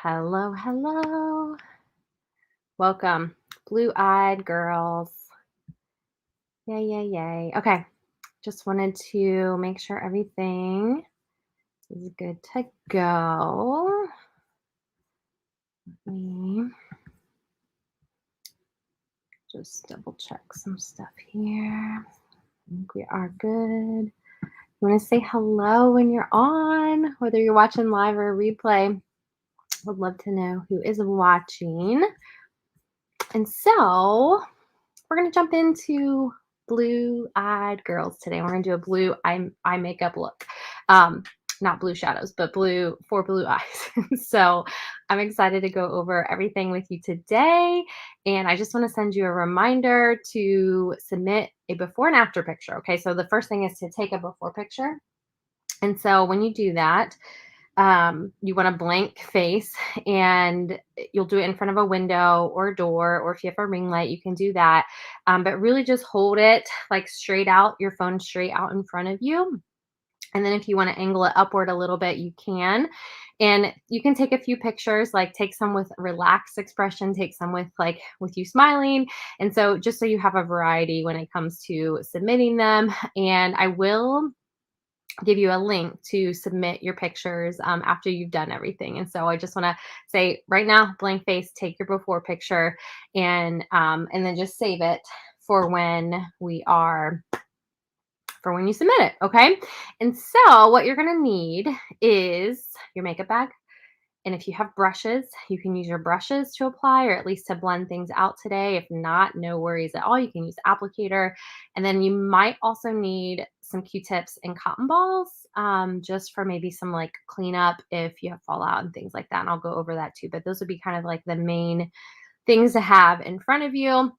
Hello, hello. Welcome, blue-eyed girls. Yay, yay, yay. Okay, just wanted to make sure everything is good to go. Let me just double check some stuff here. I think we are good. You want to say hello when you're on, whether you're watching live or replay. Would love to know who is watching. And so we're going to jump into blue-eyed girls today. We're going to do a blue eye makeup look. Not blue shadows, but blue for blue eyes. So I'm excited to go over everything with you today. And I just want to send you a reminder to submit a before and after picture. Okay, so the first thing is to take a before picture. And so when you do that, you want a blank face, and you'll do it in front of a window or door, or if you have a ring light, you can do that. But really just hold it like straight out, your phone straight out in front of you. And then if you want to angle it upward a little bit, you can. And you can take a few pictures, like take some with relaxed expression, take some with you smiling. And so just so you have a variety when it comes to submitting them. And I will give you a link to submit your pictures after you've done everything. And so I just want to say right now, blank face, take your before picture, and then just save it for when you submit it. Okay. And so what you're going to need is your makeup bag. And if you have brushes, you can use your brushes to apply, or at least to blend things out today. If not, no worries at all. You can use applicator. And then you might also need some Q-tips and cotton balls, just for maybe some like cleanup if you have fallout and things like that. And I'll go over that too. But those would be kind of like the main things to have in front of you.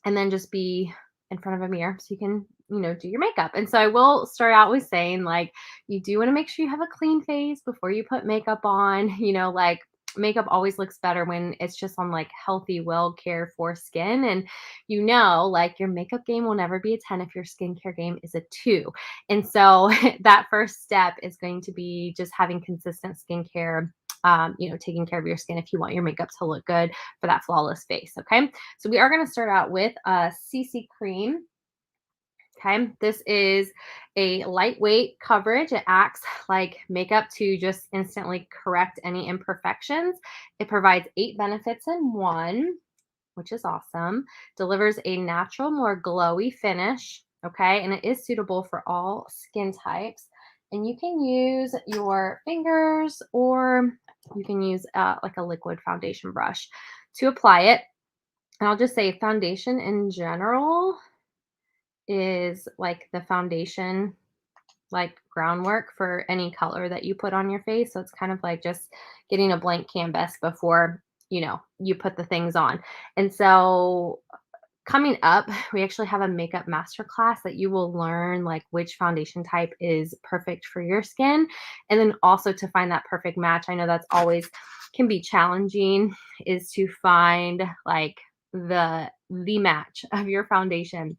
And then just be in front of a mirror so you can, do your makeup. And so I will start out with saying, like, you do want to make sure you have a clean face before you put makeup on. Like, makeup always looks better when it's just on like healthy, well cared for skin. And like your makeup game will never be a 10 if your skincare game is a 2. And so that first step is going to be just having consistent skincare, taking care of your skin if you want your makeup to look good for that flawless face. Okay. So we are going to start out with a CC cream. Okay, this is a lightweight coverage. It acts like makeup to just instantly correct any imperfections. It provides 8 benefits in one, which is awesome. Delivers a natural, more glowy finish. Okay, and it is suitable for all skin types. And you can use your fingers, or you can use like a liquid foundation brush to apply it. And I'll just say foundation in general is like the foundation, like groundwork for any color that you put on your face. So it's kind of like just getting a blank canvas before, you put the things on. And so coming up, we actually have a makeup masterclass that you will learn like which foundation type is perfect for your skin. And then also to find that perfect match. I know that's always can be challenging, is to find like the match of your foundation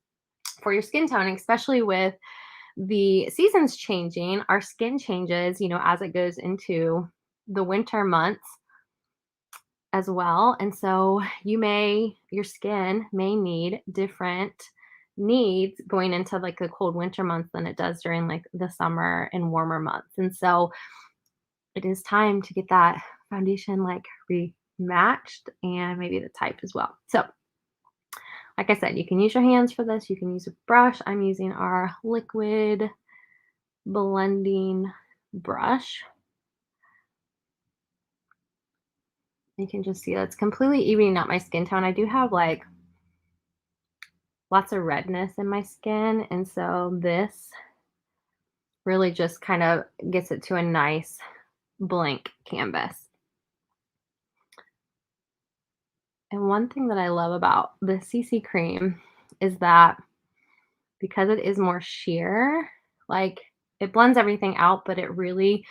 for your skin tone, especially with the seasons changing. Our skin changes, as it goes into the winter months as well. And so your skin may need different needs going into like the cold winter months than it does during like the summer and warmer months. And so it is time to get that foundation like rematched, and maybe the type as well. So like I said, you can use your hands for this. You can use a brush. I'm using our liquid blending brush. You can just see that it's completely evening out my skin tone. I do have like lots of redness in my skin. And so this really just kind of gets it to a nice blank canvas. And one thing that I love about the CC cream is that because it is more sheer, like it blends everything out, but it really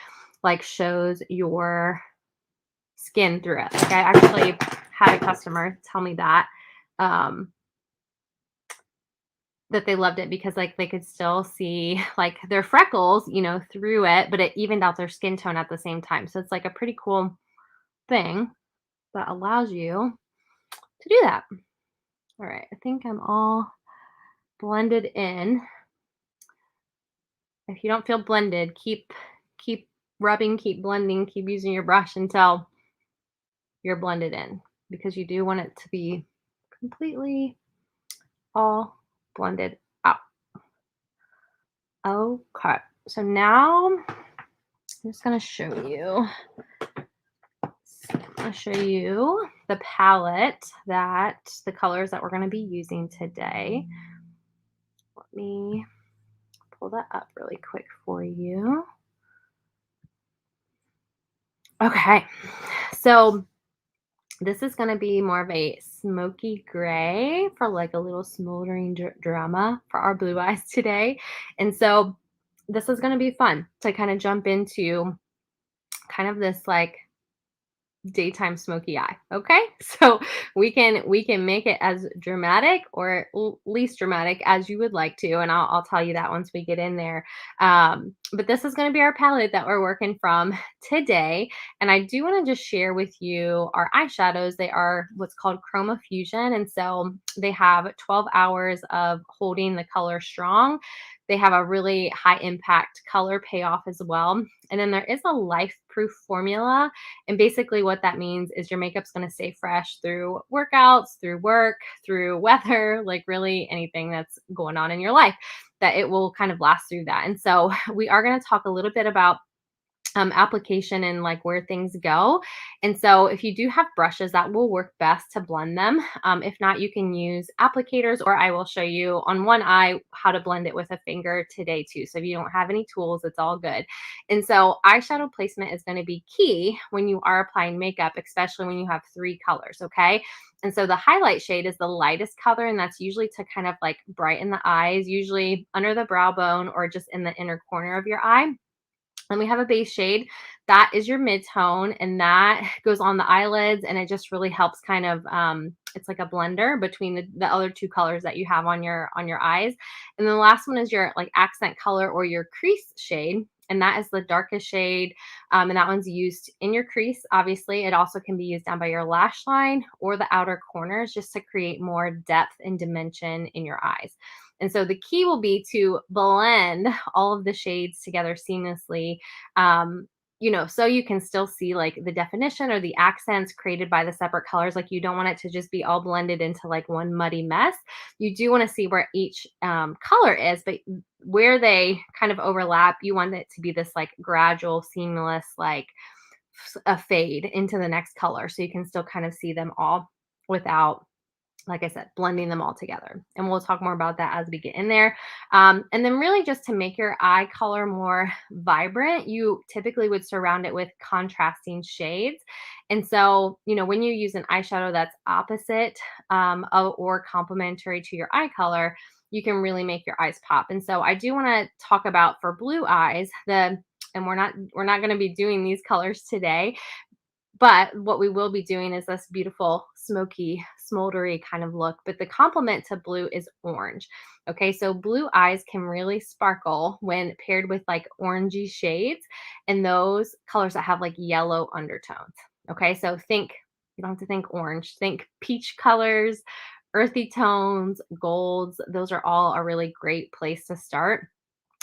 like shows your skin through it. Like I actually had a customer tell me that that they loved it because like they could still see like their freckles, through it, but it evened out their skin tone at the same time. So it's like a pretty cool thing that allows you to do that. All right, I think I'm all blended in. If you don't feel blended, keep rubbing, keep blending, keep using your brush until you're blended in because you do want it to be completely all blended out. Okay, so now I'm just gonna show you. I'm gonna show you the palette the colors that we're gonna be using today. Let me pull that up really quick for you. Okay, so this is gonna be more of a smoky gray for like a little smoldering drama for our blue eyes today. And so this is gonna be fun to kind of jump into kind of this like daytime smoky eye. Okay, so we can make it as dramatic or least dramatic as you would like to, and I'll tell you that once we get in there. But this is going to be our palette that we're working from today, and I do want to just share with you our eyeshadows. They are what's called chroma fusion, and so they have 12 hours of holding the color strong. They have a really high impact color payoff as well. And then there is a life proof formula, and basically, what that means is your makeup's going to stay fresh through workouts, through work, through weather, like really anything that's going on in your life, that it will kind of last through that. And so, we are going to talk a little bit about application and like where things go. And so if you do have brushes, that will work best to blend them. If not, you can use applicators, or I will show you on one eye how to blend it with a finger today too. So if you don't have any tools, it's all good. And so eyeshadow placement is going to be key when you are applying makeup, especially when you have three colors. Okay. And so the highlight shade is the lightest color, and that's usually to kind of like brighten the eyes, usually under the brow bone or just in the inner corner of your eye. Then we have a base shade. That is your mid-tone, and that goes on the eyelids, and it just really helps kind of it's like a blender between the other two colors that you have on your eyes. And then the last one is your like accent color or your crease shade. And that is the darkest shade. And that one's used in your crease. Obviously, it also can be used down by your lash line or the outer corners just to create more depth and dimension in your eyes. And so the key will be to blend all of the shades together seamlessly. So you can still see like the definition or the accents created by the separate colors. Like you don't want it to just be all blended into like one muddy mess. You do want to see where each color is, but where they kind of overlap, you want it to be this like gradual, seamless, like a fade into the next color. So you can still kind of see them all without, like I said, blending them all together. And we'll talk more about that as we get in there. And then really just to make your eye color more vibrant, you typically would surround it with contrasting shades. And so, when you use an eyeshadow that's opposite or complementary to your eye color, you can really make your eyes pop. And so I do want to talk about for blue eyes, and we're not going to be doing these colors today, but what we will be doing is this beautiful, smoky, smoldery kind of look. But the complement to blue is orange. Okay, so blue eyes can really sparkle when paired with like orangey shades and those colors that have like yellow undertones. Okay, so you don't have to think orange, think peach colors, earthy tones, golds. Those are all a really great place to start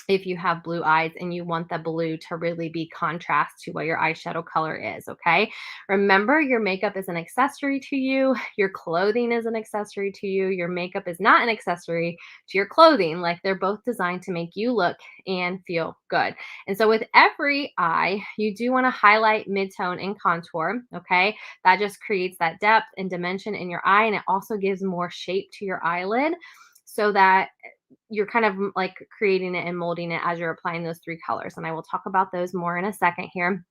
if you have blue eyes and you want the blue to really be contrast to what your eyeshadow color is, okay? Remember, your makeup is an accessory to you. Your clothing is an accessory to you. Your makeup is not an accessory to your clothing. Like they're both designed to make you look and feel good. And so with every eye, you do want to highlight mid-tone and contour, okay? That just creates that depth and dimension in your eye, and it also gives more shape to your eyelid so that you're kind of like creating it and molding it as you're applying those three colors. And I will talk about those more in a second here.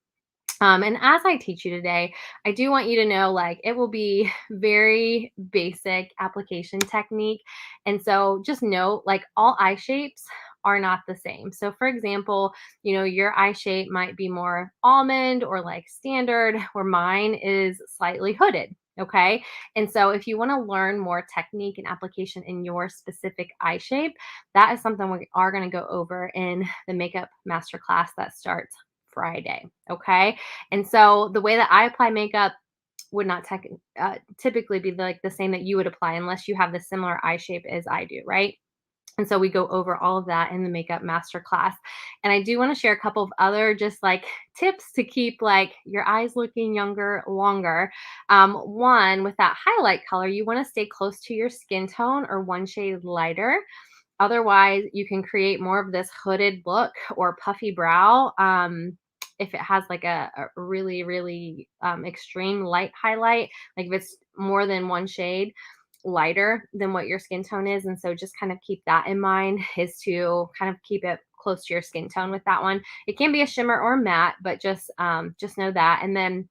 And as I teach you today, I do want you to know like it will be very basic application technique. And so just know like all eye shapes are not the same. So for example, your eye shape might be more almond or like standard, where mine is slightly hooded. Okay. And so if you want to learn more technique and application in your specific eye shape, that is something we are going to go over in the makeup masterclass that starts Friday. Okay. And so the way that I apply makeup would not typically be like the same that you would apply unless you have the similar eye shape as I do, right? And so we go over all of that in the makeup master class. And I do want to share a couple of other just like tips to keep like your eyes looking younger longer. One, with that highlight color, you want to stay close to your skin tone or one shade lighter. Otherwise, you can create more of this hooded look or puffy brow. If it has like a really, really extreme light highlight, like if it's more than one shade lighter than what your skin tone is. And so just kind of keep that in mind, is to kind of keep it close to your skin tone with that one. It can be a shimmer or matte, but just know that. And then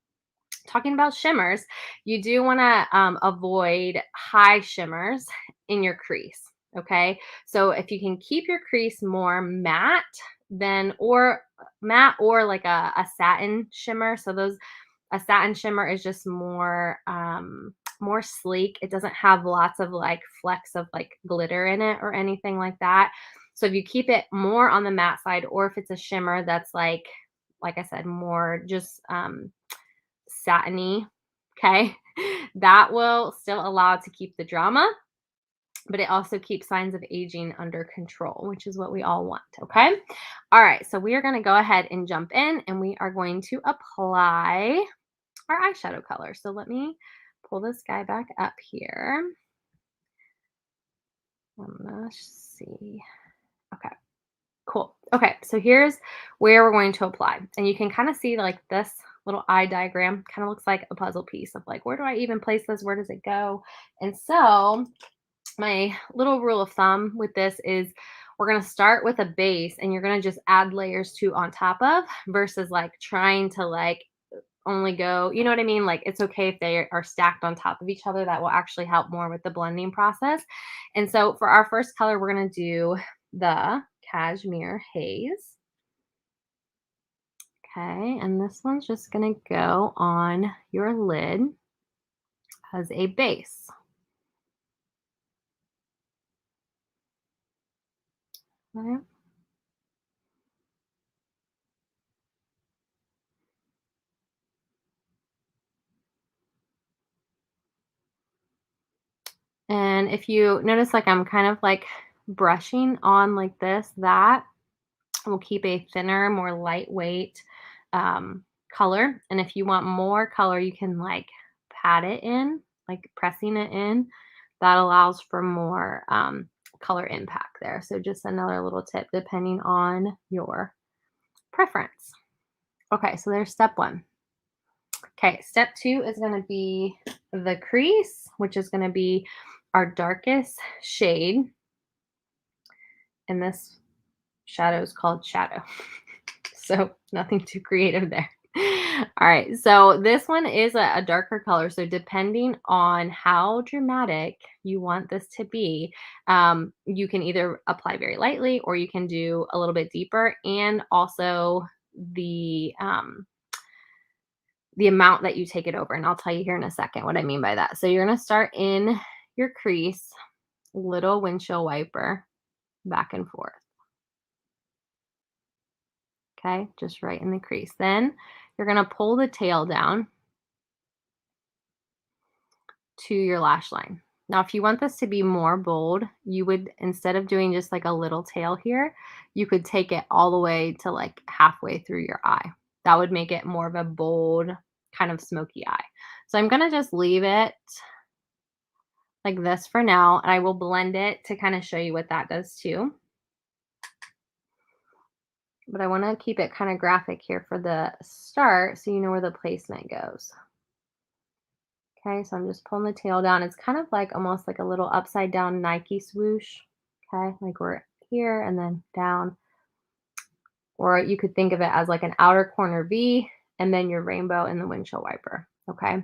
talking about shimmers, you do want to avoid high shimmers in your crease. Okay. So if you can keep your crease more matte, then or matte or like a satin shimmer. So those a satin shimmer is just more sleek. It doesn't have lots of like flecks of like glitter in it or anything like that. So if you keep it more on the matte side, or if it's a shimmer that's like I said, more just satiny, okay, that will still allow it to keep the drama, but it also keeps signs of aging under control, which is what we all want, okay? All right, so we are going to go ahead and jump in and we are going to apply our eyeshadow color. So let me pull this guy back up here. I'm gonna see. Okay, cool. Okay, so here's where we're going to apply. And you can kind of see like this little eye diagram kind of looks like a puzzle piece of like, where do I even place this? Where does it go? And so my little rule of thumb with this is we're going to start with a base and you're going to just add layers to on top of versus like trying to like only go, you know what I mean? Like it's okay if they are stacked on top of each other. That will actually help more with the blending process. And so for our first color, we're going to do the Cashmere Haze. Okay, and this one's just going to go on your lid as a base. Okay. And if you notice, like I'm kind of like brushing on like this, that will keep a thinner, more lightweight color. And if you want more color, you can like pat it in, like pressing it in. That allows for more color impact there. So just another little tip depending on your preference. Okay, so there's step one. Okay, step two is going to be the crease, which is going to be our darkest shade. And this shadow is called Shadow. So nothing too creative there. All right, so this one is a darker color. So depending on how dramatic you want this to be, you can either apply very lightly or you can do a little bit deeper, and also the amount that you take it over. And I'll tell you here in a second what I mean by that. So you're going to start in your crease, little windshield wiper, back and forth. Okay, just right in the crease. Then you're going to pull the tail down to your lash line. Now, if you want this to be more bold, you would, instead of doing just like a little tail here, you could take it all the way to like halfway through your eye. That would make it more of a bold, kind of smoky eye. So I'm going to just leave it like this for now, and I will blend it to kind of show you what that does too. But I want to keep it kind of graphic here for the start so you know where the placement goes. Okay, so I'm just pulling the tail down. It's kind of like almost like a little upside down Nike swoosh. Okay, like we're here and then down. Or you could think of it as like an outer corner V and then your rainbow in the windshield wiper. Okay,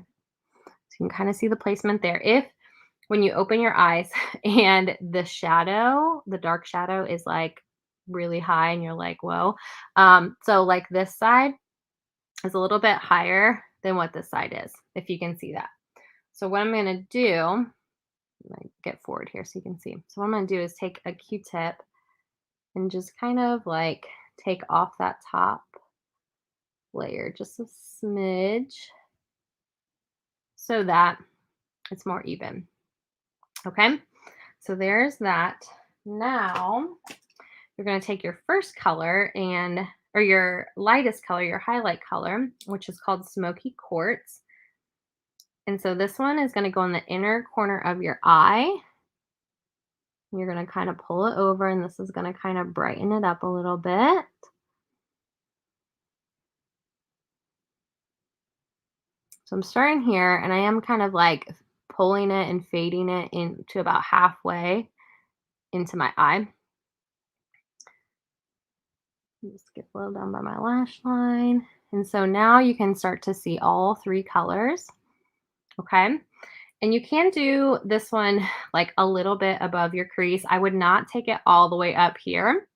so you can kind of see the placement there. If when you open your eyes and the shadow, the dark shadow is like really high and you're like, whoa. So like this side is a little bit higher than what this side is, if you can see that. So what I'm going to do, get forward here so you can see. So what I'm going to do is take a Q-tip and just kind of like take off that top layer, just a smidge, so that it's more even. Okay, so there's that. Now you're going to take your first color or your lightest color, your highlight color, which is called Smoky Quartz. And so this one is going to go in the inner corner of your eye. You're going to kind of pull it over, and this is going to kind of brighten it up a little bit. So I'm starting here, and I am kind of like pulling it and fading it into about halfway into my eye. Just get a little down by my lash line. And so now you can start to see all three colors. Okay. And you can do this one like a little bit above your crease. I would not take it all the way up here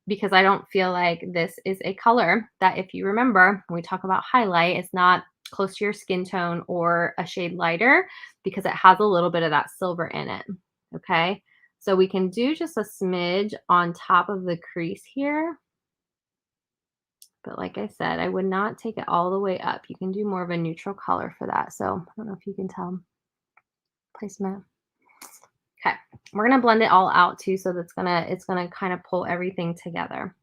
because I don't feel like this is a color that, if you remember, when we talk about highlight, it's not close to your skin tone or a shade lighter because it has a little bit of that silver in it. Okay. So we can do just a smidge on top of the crease here. But like I said, I would not take it all the way up. You can do more of a neutral color for that. So I don't know if you can tell. Placement. Okay, we're gonna blend it all out too, so that's it's gonna kind of pull everything together.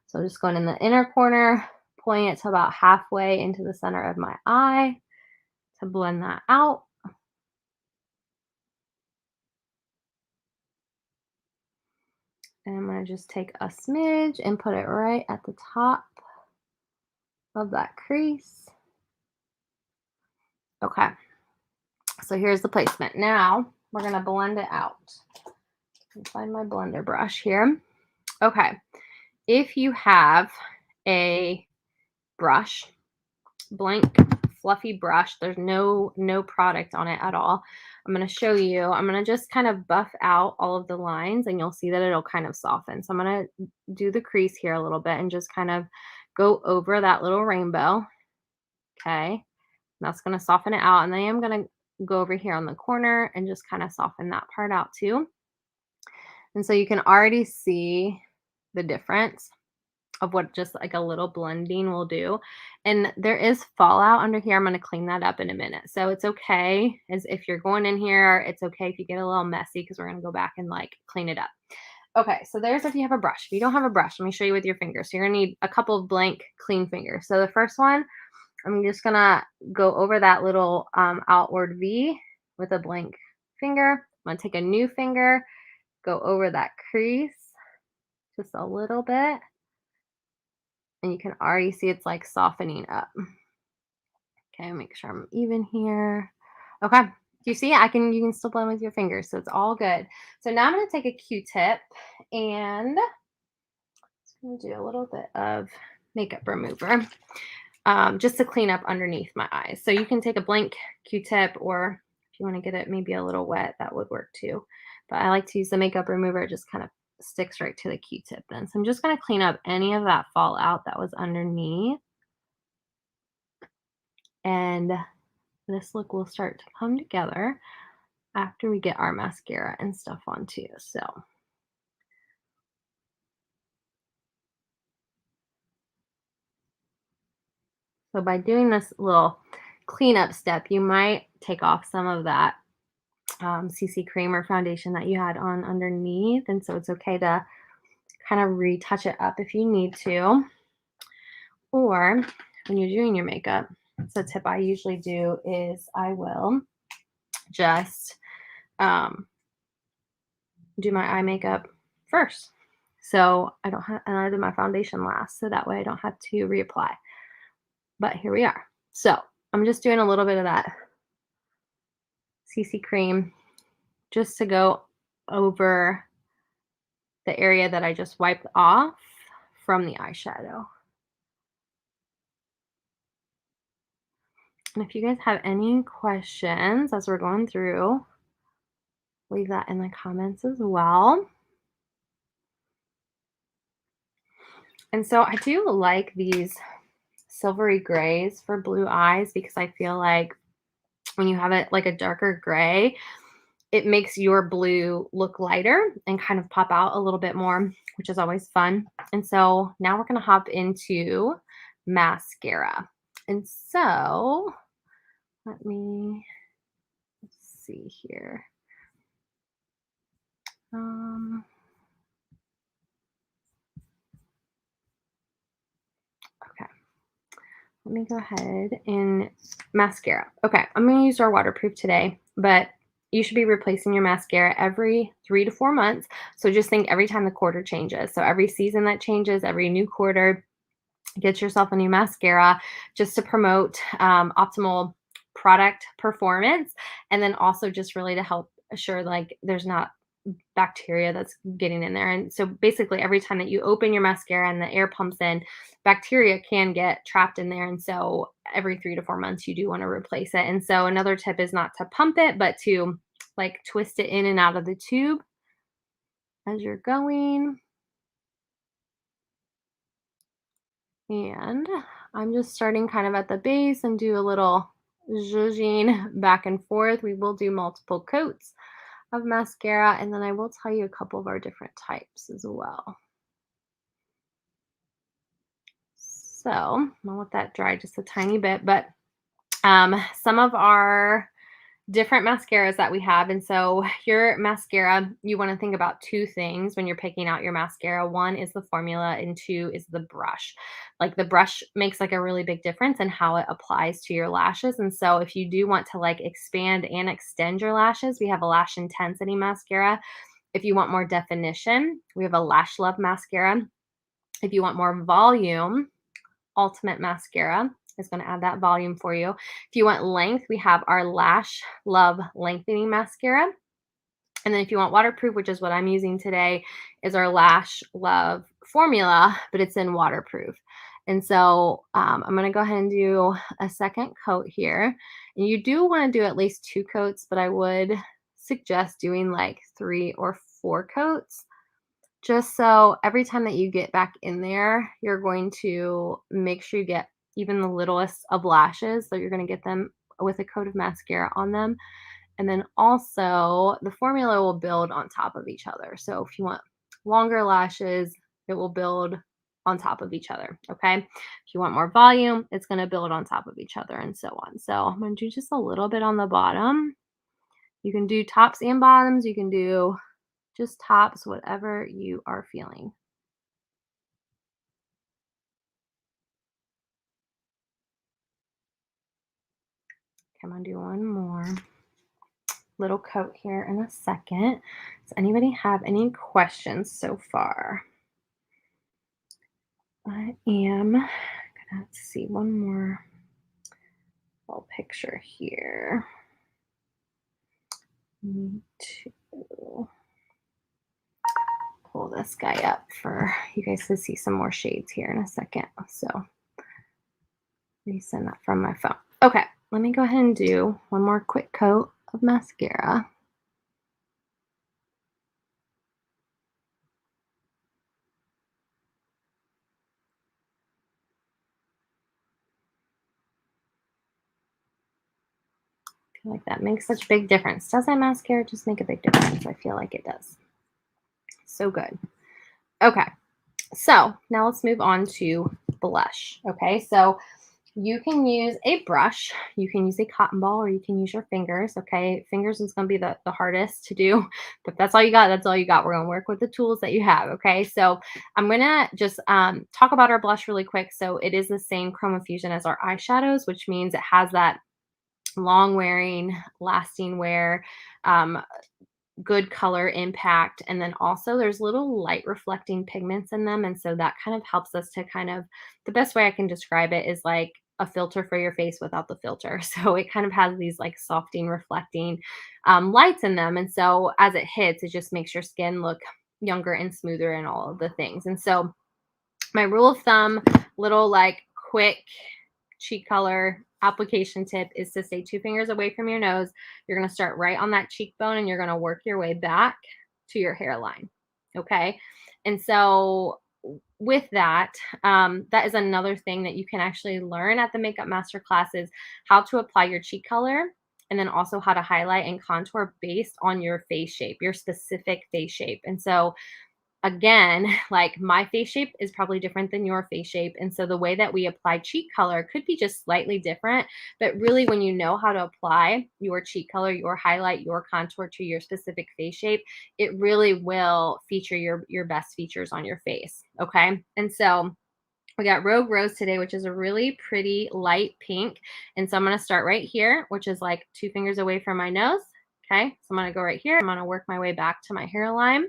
So just going in the inner corner, pulling it to about halfway into the center of my eye to blend that out. And I'm gonna just take a smidge and put it right at the top of that crease. Okay, so here's the placement. Now we're gonna blend it out. Find my blender brush here. Okay, if you have a brush, blank fluffy brush, there's no product on it at all, I'm going to show you. I'm going to just kind of buff out all of the lines, and you'll see that it'll kind of soften. So I'm going to do the crease here a little bit and just kind of go over that little rainbow. Okay, and that's going to soften it out, and then I'm going to go over here on the corner and just kind of soften that part out too. And so you can already see the difference of what just like a little blending will do. And there is fallout under here. I'm going to clean that up in a minute. So it's okay as if you're going in here, it's okay if you get a little messy because we're going to go back and like clean it up. Okay, so there's if you have a brush. If you don't have a brush, let me show you with your fingers. So you're going to need a couple of blank clean fingers. So the first one, I'm just going to go over that little outward V with a blank finger. I'm going to take a new finger, go over that crease just a little bit. And you can already see it's like softening up. Okay, make sure I'm even here. Okay, do you see? You can still blend with your fingers, so it's all good. So now I'm going to take a Q-tip and I'm going to do a little bit of makeup remover just to clean up underneath my eyes. So you can take a blank Q-tip, or if you want to get it maybe a little wet, that would work too. But I like to use the makeup remover. It just kind of sticks right to the Q-tip then. So I'm just going to clean up any of that fallout that was underneath. And this look will start to come together after we get our mascara and stuff on too. So by doing this little cleanup step, you might take off some of that CC cream or foundation that you had on underneath. And so it's okay to kind of retouch it up if you need to. Or when you're doing your makeup, so a tip I usually do is I will just do my eye makeup first. So I don't have, and I do my foundation last. So that way I don't have to reapply. But here we are. So I'm just doing a little bit of that CC cream just to go over the area that I just wiped off from the eyeshadow. And if you guys have any questions as we're going through, leave that in the comments as well. And so I do like these silvery grays for blue eyes because I feel like when you have it like a darker gray, it makes your blue look lighter and kind of pop out a little bit more, which is always fun. And so now we're going to hop into mascara. And so let me see here. Um, okay, let me go ahead and mascara. Okay, I'm going to use our waterproof today, but you should be replacing your mascara every 3 to 4 months. So just think every time the quarter changes. So every season that changes, every new quarter, get yourself a new mascara just to promote optimal product performance. And then also just really to help assure like there's not bacteria that's getting in there. And so basically every time that you open your mascara and the air pumps in, bacteria can get trapped in there. And so every 3 to 4 months you do want to replace it. And so another tip is not to pump it, but to like twist it in and out of the tube as you're going. And I'm just starting kind of at the base and do a little zhuzhing back and forth. We will do multiple coats of mascara, and then I will tell you a couple of our different types as well. So I'll let that dry just a tiny bit, but some of our different mascaras that we have. And so your mascara, you want to think about two things when you're picking out your mascara. One is the formula and two is the brush. Like the brush makes like a really big difference in how it applies to your lashes. And so if you do want to like expand and extend your lashes, we have a lash intensity mascara. If you want more definition, we have a lash love mascara. If you want more volume, ultimate mascara is going to add that volume for you. If you want length, we have our Lash Love Lengthening Mascara. And then if you want waterproof, which is what I'm using today, is our Lash Love Formula, but it's in waterproof. And so I'm going to go ahead and do a second coat here. And you do want to do at least 2 coats, but I would suggest doing like 3 or 4 coats just so every time that you get back in there, you're going to make sure you get even the littlest of lashes. So you're going to get them with a coat of mascara on them. And then also the formula will build on top of each other. So if you want longer lashes, it will build on top of each other. Okay. If you want more volume, it's going to build on top of each other and so on. So I'm going to do just a little bit on the bottom. You can do tops and bottoms. You can do just tops, whatever you are feeling. I'm gonna do one more little coat here in a second. Does anybody have any questions so far? I am gonna see one more little picture here. Need to pull this guy up for you guys to see some more shades here in a second. So resend that from my phone. Okay, let me go ahead and do one more quick coat of mascara. I feel like that makes such a big difference. Doesn't mascara just make a big difference? I feel like it does. So good. Okay, so now let's move on to blush. Okay, so you can use a brush, you can use a cotton ball, or you can use your fingers. Okay, fingers is going to be the hardest to do, but that's all you got. That's all you got. We're going to work with the tools that you have. Okay, so I'm going to just talk about our blush really quick. So it is the same chroma fusion as our eyeshadows, which means it has that long wearing, lasting wear, um, good color impact. And then also there's little light reflecting pigments in them. And so that kind of helps us to kind of, the best way I can describe it is like a filter for your face without the filter. So it kind of has these like softing, reflecting lights in them. And so as it hits, it just makes your skin look younger and smoother and all of the things. And so my rule of thumb, little like quick cheek color application tip is to stay 2 fingers away from your nose. You're going to start right on that cheekbone and you're going to work your way back to your hairline. Okay. And so with that, that is another thing that you can actually learn at the Makeup Master classes, how to apply your cheek color and then also how to highlight and contour based on your face shape, your specific face shape. And so again, like my face shape is probably different than your face shape. And so the way that we apply cheek color could be just slightly different. But really, when you know how to apply your cheek color, your highlight, your contour to your specific face shape, it really will feature your best features on your face. Okay. And so we got Rogue Rose today, which is a really pretty light pink. And so I'm going to start right here, which is like 2 fingers away from my nose. Okay. So I'm going to go right here. I'm going to work my way back to my hairline.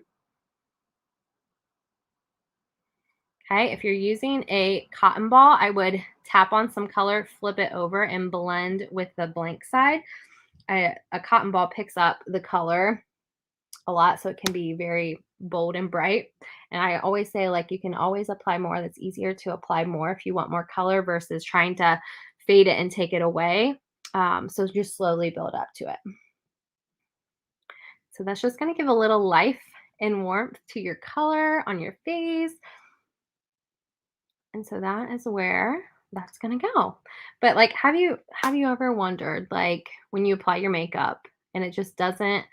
Okay, if you're using a cotton ball, I would tap on some color, flip it over, and blend with the blank side. A cotton ball picks up the color a lot, so it can be very bold and bright. And I always say, like, you can always apply more. That's easier to apply more if you want more color versus trying to fade it and take it away. So just slowly build up to it. So that's just going to give a little life and warmth to your color on your face. And so that is where that's gonna go. But like, have you ever wondered, like, when you apply your makeup and it just doesn't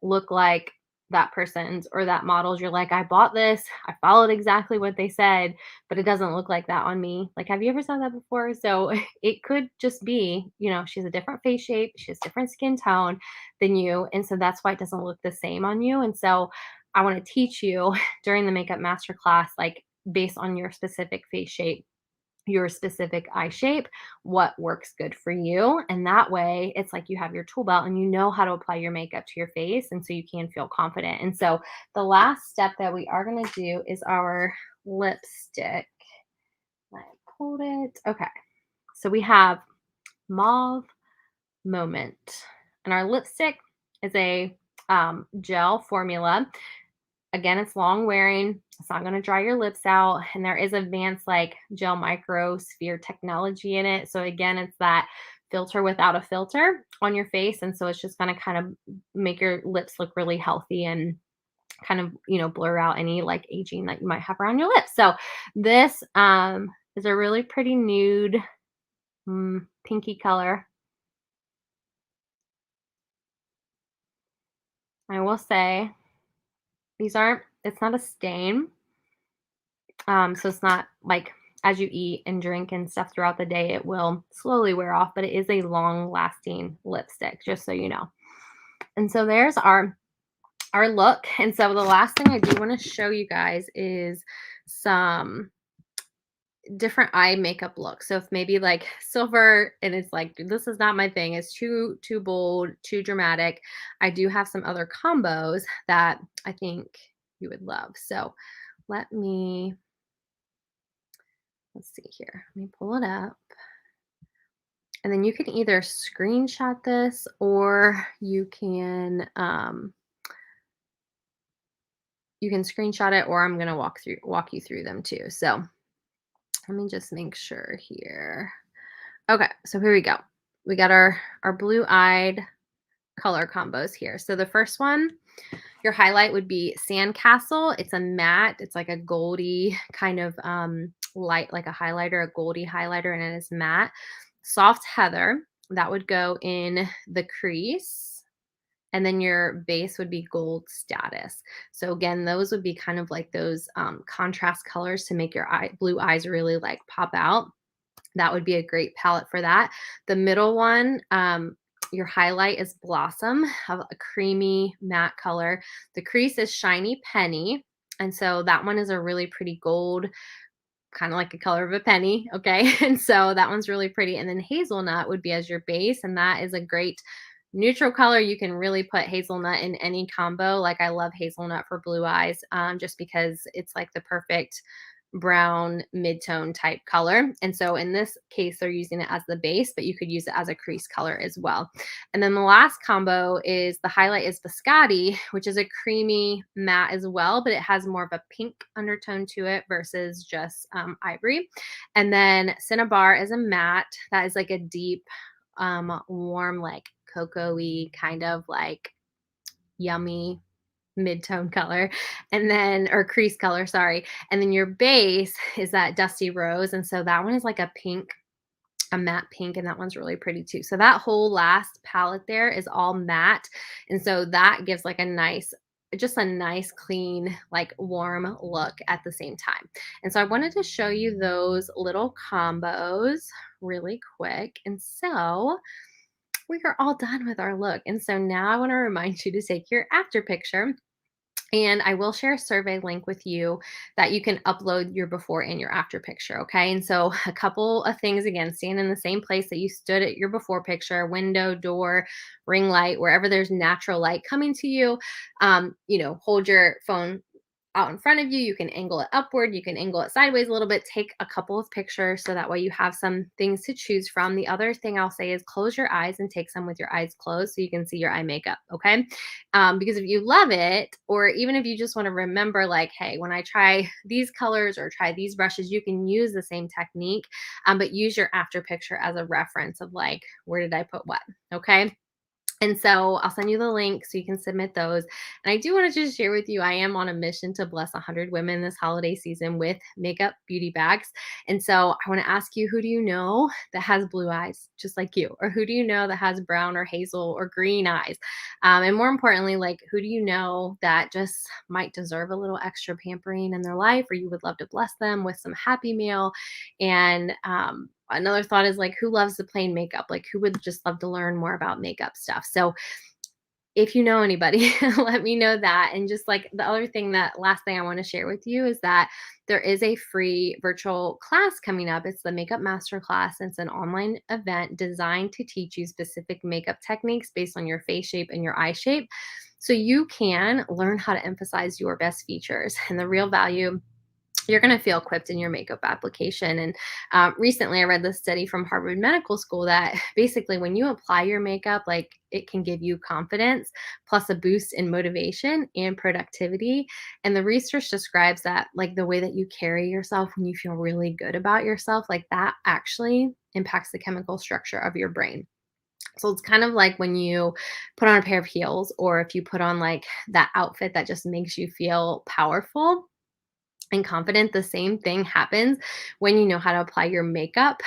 look like that person's or that model's, you're like, I bought this, I followed exactly what they said, but it doesn't look like that on me. Like, have you ever saw that before? So it could just be, she's a different face shape, she has different skin tone than you. And so that's why it doesn't look the same on you. And so I want to teach you during the makeup masterclass, like based on your specific face shape, your specific eye shape, what works good for you. And that way, it's like you have your tool belt and you know how to apply your makeup to your face. And so you can feel confident. And so the last step that we are going to do is our lipstick. I pulled it. Okay. So we have Mauve Moment. And our lipstick is a gel formula. Again, it's long wearing. It's not going to dry your lips out. And there is advanced like gel microsphere technology in it. So again, it's that filter without a filter on your face. And so it's just going to kind of make your lips look really healthy and kind of, blur out any like aging that you might have around your lips. So this is a really pretty nude pinky color. I will say it's not a stain. So it's not like as you eat and drink and stuff throughout the day, it will slowly wear off, but it is a long lasting lipstick, just so you know. And so there's our look. And so the last thing I do want to show you guys is some different eye makeup looks. So if maybe like silver and it's like, this is not my thing, it's too bold, too dramatic, I do have some other combos that I think you would love. So let's see here. Let me pull it up. And then you can either screenshot this or you can screenshot it, or I'm gonna walk you through them too. So let me just make sure here. Okay, so here we go. We got our blue-eyed color combos here. So the first one, your highlight would be Sandcastle. It's a matte. It's like a goldy kind of light, like a highlighter, a goldy highlighter, and it is matte. Soft Heather, that would go in the crease. And then your base would be Gold Status. So again, those would be kind of like those contrast colors to make your blue eyes really like pop out. That would be a great palette for that. The middle one, your highlight is Blossom, of a creamy matte color. The crease is Shiny Penny. And so that one is a really pretty gold, kind of like the color of a penny. Okay. And so that one's really pretty. And then Hazelnut would be as your base. And that is a great neutral color. You can really put hazelnut in any combo. Like I love hazelnut for blue eyes, just because it's like the perfect brown mid-tone type color. And so in this case, they're using it as the base, but you could use it as a crease color as well. And then the last combo is the highlight is Biscotti, which is a creamy matte as well, but it has more of a pink undertone to it versus just ivory. And then Cinnabar is a matte that is like a deep, warm, like cocoa-y kind of like yummy mid-tone color, and then or crease color, sorry. And then your base is that Dusty Rose, and so that one is like a pink, a matte pink, and that one's really pretty too. So that whole last palette there is all matte, and so that gives like a nice, just a nice, clean, like warm look at the same time. And so I wanted to show you those little combos really quick. And so we are all done with our look. And so now I want to remind you to take your after picture, and I will share a survey link with you that you can upload your before and your after picture. Okay. And so, a couple of things again, stand in the same place that you stood at your before picture, window, door, ring light, wherever there's natural light coming to you. Hold your phone out in front of you. You can angle it upward, you can angle it sideways a little bit. Take a couple of pictures so that way you have some things to choose from. The other thing I'll say is close your eyes and take some with your eyes closed so you can see your eye makeup. Okay. Because if you love it, or even if you just want to remember, like, hey, when I try these colors or try these brushes, you can use the same technique, but use your after picture as a reference of like, where did I put what? Okay. And so I'll send you the link so you can submit those. And I do want to just share with you, I am on a mission to bless 100 women this holiday season with makeup beauty bags. And so I want to ask you, who do you know that has blue eyes just like you? Or who do you know that has brown or hazel or green eyes? And more importantly, like, who do you know that just might deserve a little extra pampering in their life, or you would love to bless them with some happy meal? And another thought is like, who loves the plain makeup? Like, who would just love to learn more about makeup stuff? So if you know anybody, let me know that. And just like the other thing, that last thing I want to share with you is that there is a free virtual class coming up. It's the Makeup Master Class. It's an online event designed to teach you specific makeup techniques based on your face shape and your eye shape. So you can learn how to emphasize your best features and the real value you're going to feel equipped in your makeup application. And recently, I read this study from Harvard Medical School that basically, when you apply your makeup, like, it can give you confidence plus a boost in motivation and productivity. And the research describes that, like, the way that you carry yourself when you feel really good about yourself, like, that actually impacts the chemical structure of your brain. So it's kind of like when you put on a pair of heels, or if you put on like that outfit that just makes you feel powerful and confident. The same thing happens when you know how to apply your makeup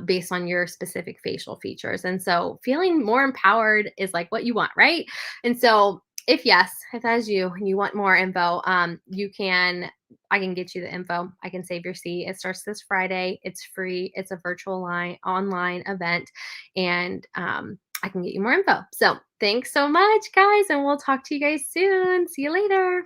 based on your specific facial features. And so feeling more empowered is like what you want, right? And so if yes, if that is you and you want more info, I can get you the info. I can save your seat. It starts this Friday. It's free. It's a virtual online event, and I can get you more info. So thanks so much, guys, and we'll talk to you guys soon. See you later.